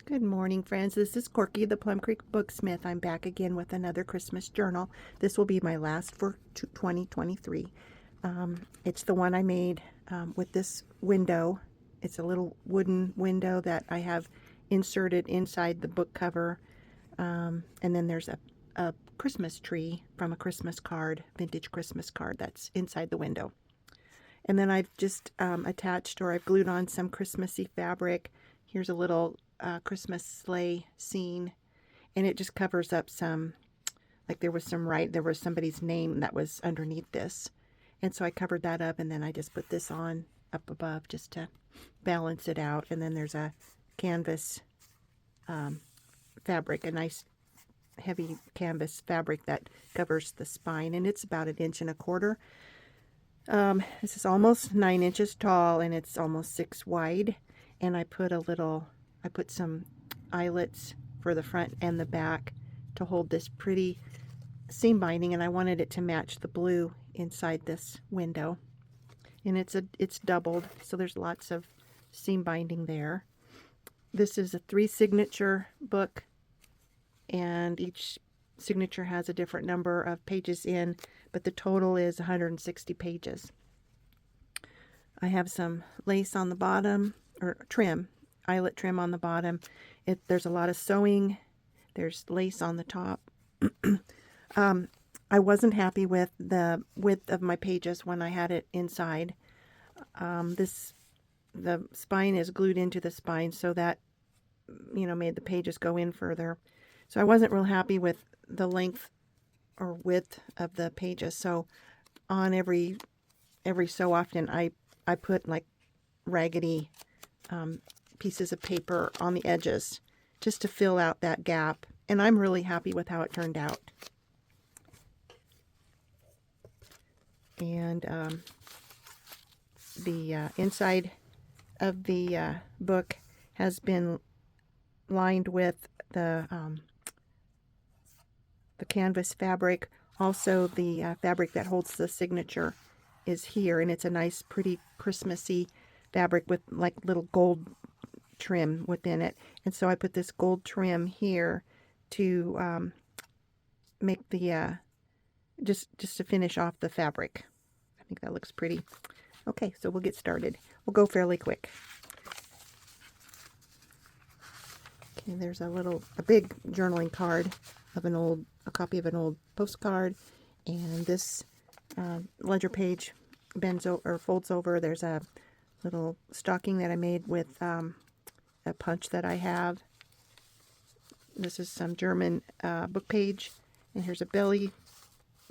Good morning, friends. This is Corky, the Plum Creek Booksmith. I'm back again with another Christmas journal. This will be my last for 2023. It's the one I made with this window. It's a little wooden window that I have inserted inside the book cover. And then there's a Christmas tree from a Christmas card, vintage Christmas card that's inside the window. And then I've just attached, or I've glued on some Christmassy fabric. Here's a little Christmas sleigh scene, and it just covers up some, like there was somebody's name that was underneath this, and so I covered that up, and then I just put this on up above just to balance it out. And then there's a canvas fabric, a nice heavy canvas fabric that covers the spine, and it's about 1.25 inches. This is almost 9 inches tall, and it's almost 6 wide. And I put some eyelets for the front and the back to hold this pretty seam binding, and I wanted it to match the blue inside this window. And it's doubled, so there's lots of seam binding there. This is a 3 signature book, and each signature has a different number of pages in, but the total is 160 pages. I have some lace on the bottom, or trim, eyelet trim on the bottom. There's a lot of sewing. There's lace on the top. I wasn't happy with the width of my pages when I had it inside. The spine is glued into the spine, so that made the pages go in further. So I wasn't real happy with the length or width of the pages. So on every so often I put like raggedy pieces of paper on the edges just to fill out that gap, and I'm really happy with how it turned out. And the inside of the book has been lined with the canvas fabric. Also, the fabric that holds the signature is here, and it's a nice, pretty Christmassy fabric with like little gold trim within it. And so I put this gold trim here to make the just to finish off the fabric. I think that looks pretty. Okay, so we'll get started. We'll go fairly quick. Okay, there's a big journaling card of a copy of an old postcard, and this ledger page folds over. There's a little stocking that I made with a punch that I have. This is some German book page, and here's a belly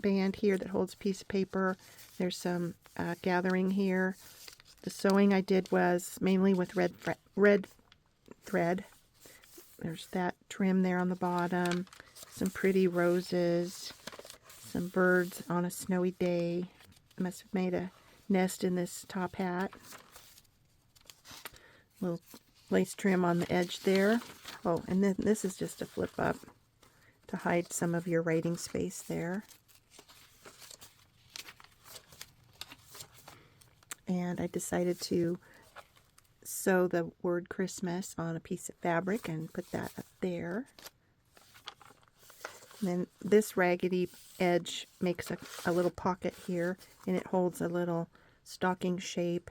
band here that holds a piece of paper. There's some gathering here. The sewing I did was mainly with red thread. There's that trim there on the bottom, some pretty roses, some birds on a snowy day. I must have made a nest in this top hat. Little lace trim on the edge there. Oh, and then this is just a flip up to hide some of your writing space there. And I decided to sew the word Christmas on a piece of fabric and put that up there. And then this raggedy edge makes a little pocket here, and it holds a little stocking shape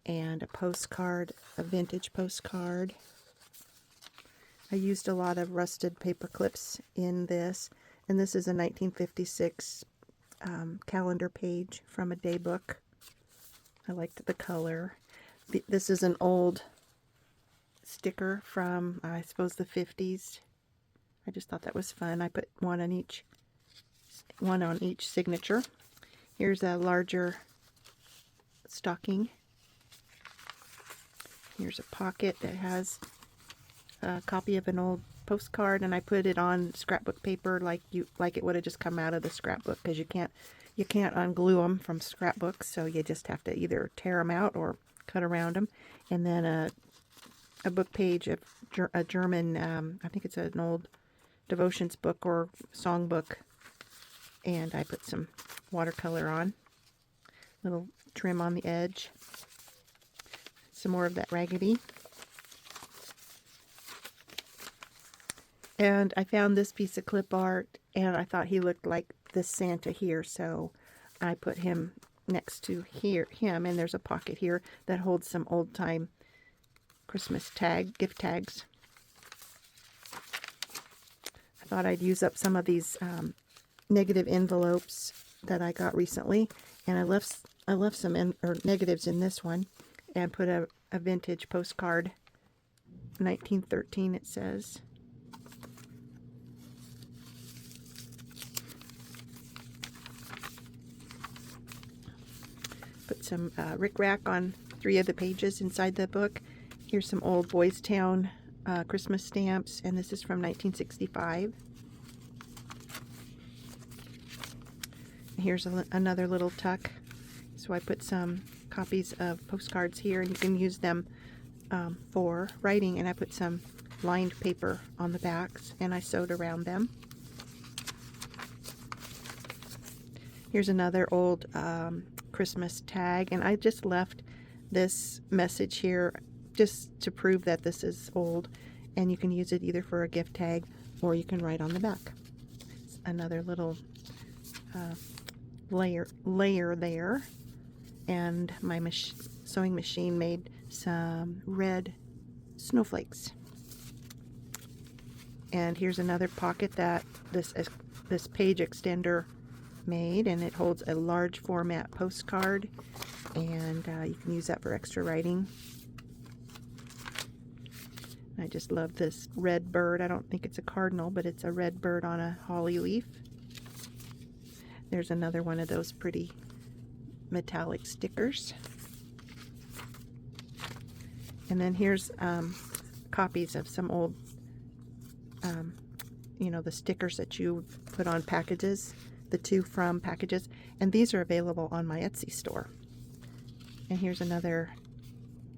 and a postcard, a vintage postcard. I used a lot of rusted paper clips in this, and this is a 1956 calendar page from a day book. I liked the color. This is an old sticker from, I suppose, the 50s. I just thought that was fun. I put one on each signature. Here's a larger stocking. Here's a pocket that has a copy of an old postcard, and I put it on scrapbook paper like it would have just come out of the scrapbook, because you can't unglue them from scrapbooks, so you just have to either tear them out or cut around them. And then a book page of a German, I think it's an old devotions book or song book, and I put some watercolor on, little trim on the edge, some more of that raggedy. And I found this piece of clip art, and I thought he looked like this Santa here, so I put him next to him, and there's a pocket here that holds some old-time Christmas gift tags. I thought I'd use up some of these negative envelopes that I got recently, and I left some negatives in this one, and put a vintage postcard, 1913 it says. Put some rickrack on 3 of the pages inside the book. Here's some old Boys Town Christmas stamps, and this is from 1965. Here's another little tuck. So I put some copies of postcards here, and you can use them for writing, and I put some lined paper on the backs, and I sewed around them. Here's another old Christmas tag, and I just left this message here just to prove that this is old, and you can use it either for a gift tag or you can write on the back. It's another little layer there, and my sewing machine made some red snowflakes. And here's another pocket that this page extender made, and it holds a large format postcard, and you can use that for extra writing. I just love this red bird. I don't think it's a cardinal, but it's a red bird on a holly leaf. There's another one of those pretty metallic stickers. And then here's copies of some old, you know, the stickers that you put on packages, the to from packages, and these are available on my Etsy store. And here's another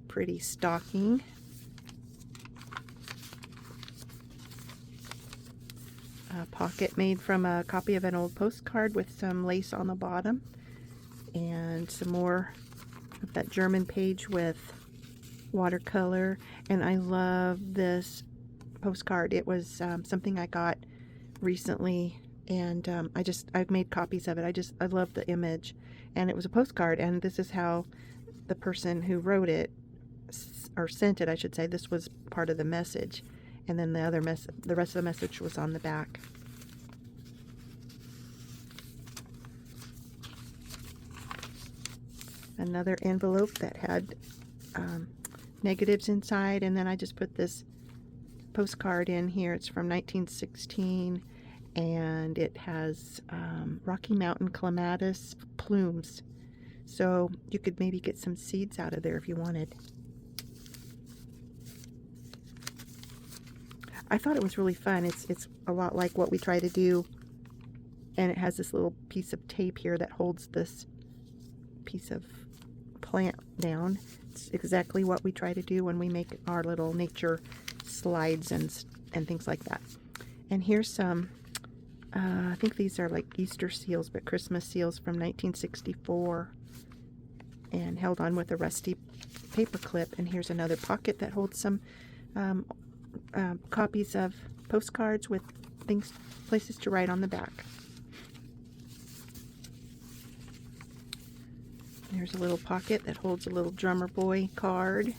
pretty stocking. A pocket made from a copy of an old postcard with some lace on the bottom, and some more of that German page with watercolor. And I love this postcard. It was something I got recently, and I've made copies of it. I love the image, and it was a postcard, and this is how the person who wrote it, or sent it I should say, this was part of the message, and then the rest of the message was on the back. Another envelope that had negatives inside, and then I just put this postcard in here. It's from 1916, and it has Rocky Mountain clematis plumes, so you could maybe get some seeds out of there if you wanted. I thought it was really fun. It's a lot like what we try to do, and it has this little piece of tape here that holds this piece of plant down. It's exactly what we try to do when we make our little nature slides and things like that. And here's some, I think these are like Easter seals, but Christmas seals from 1964, and held on with a rusty paper clip. And here's another pocket that holds some copies of postcards with places to write on the back. There's a little pocket that holds a little drummer boy card.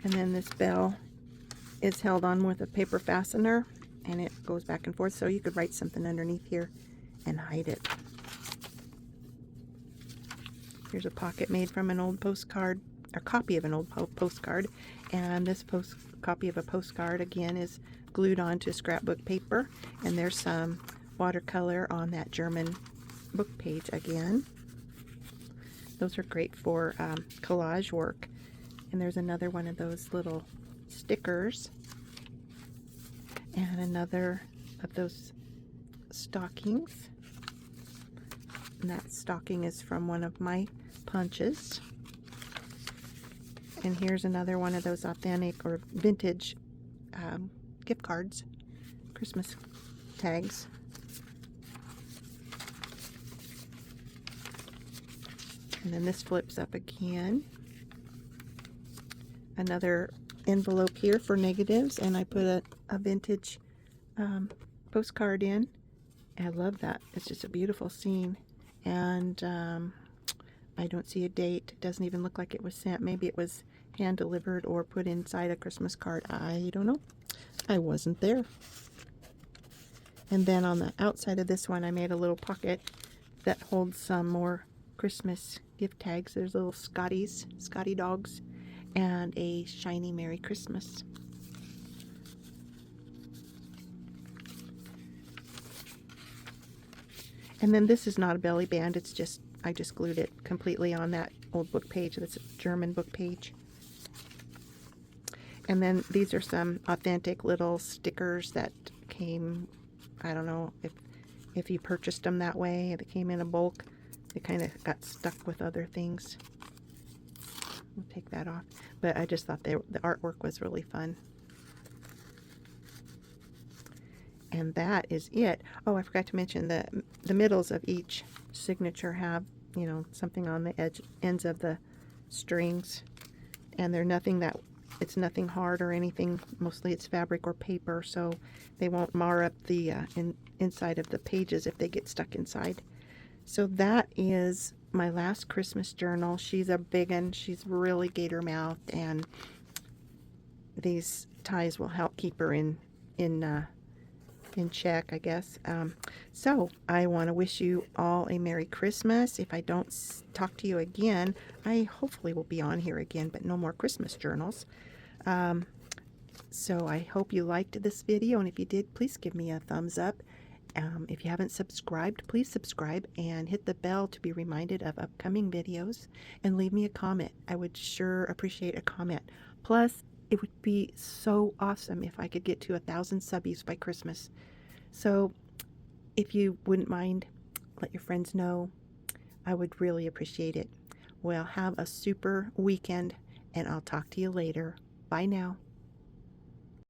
And then this bell is held on with a paper fastener, and it goes back and forth, so you could write something underneath here and hide it. Here's a pocket made from an old postcard, a copy of an old postcard, and this copy of a postcard again is glued onto scrapbook paper, and there's some watercolor on that German book page again. Those are great for collage work. And there's another one of those little stickers, and another of those stockings, and that stocking is from one of my punches. And here's another one of those authentic or vintage gift cards, Christmas tags. And then this flips up again. Another envelope here for negatives, and I put a vintage postcard in. I love that. It's just a beautiful scene. And I don't see a date. It doesn't even look like it was sent. Maybe it was hand delivered or put inside a Christmas card. I don't know. I wasn't there. And then on the outside of this one, I made a little pocket that holds some more Christmas gift tags. There's little Scotty dogs, and a shiny Merry Christmas. And then this is not a belly band. It's just, I just glued it completely on that old book page. That's a German book page. And then these are some authentic little stickers that came, I don't know if you purchased them that way. They came in a bulk. They kind of got stuck with other things. We'll take that off. But I just thought the artwork was really fun. And that is it. Oh, I forgot to mention the middles of each signature have, you know, something on the ends of the strings. And they're nothing that, it's nothing hard or anything. Mostly it's fabric or paper, so they won't mar up the inside of the pages if they get stuck inside. So that is my last Christmas journal. She's a big one. She's really gator mouthed, and these ties will help keep her in check, I guess. So I want to wish you all a Merry Christmas. If I don't talk to you again, I hopefully will be on here again, but no more Christmas journals. So I hope you liked this video, and if you did, please give me a thumbs up. If you haven't subscribed, please subscribe and hit the bell to be reminded of upcoming videos, and leave me a comment. I would sure appreciate a comment. Plus, it would be so awesome if I could get to 1,000 subbies by Christmas. So if you wouldn't mind, let your friends know. I would really appreciate it. Well, have a super weekend, and I'll talk to you later. Bye now.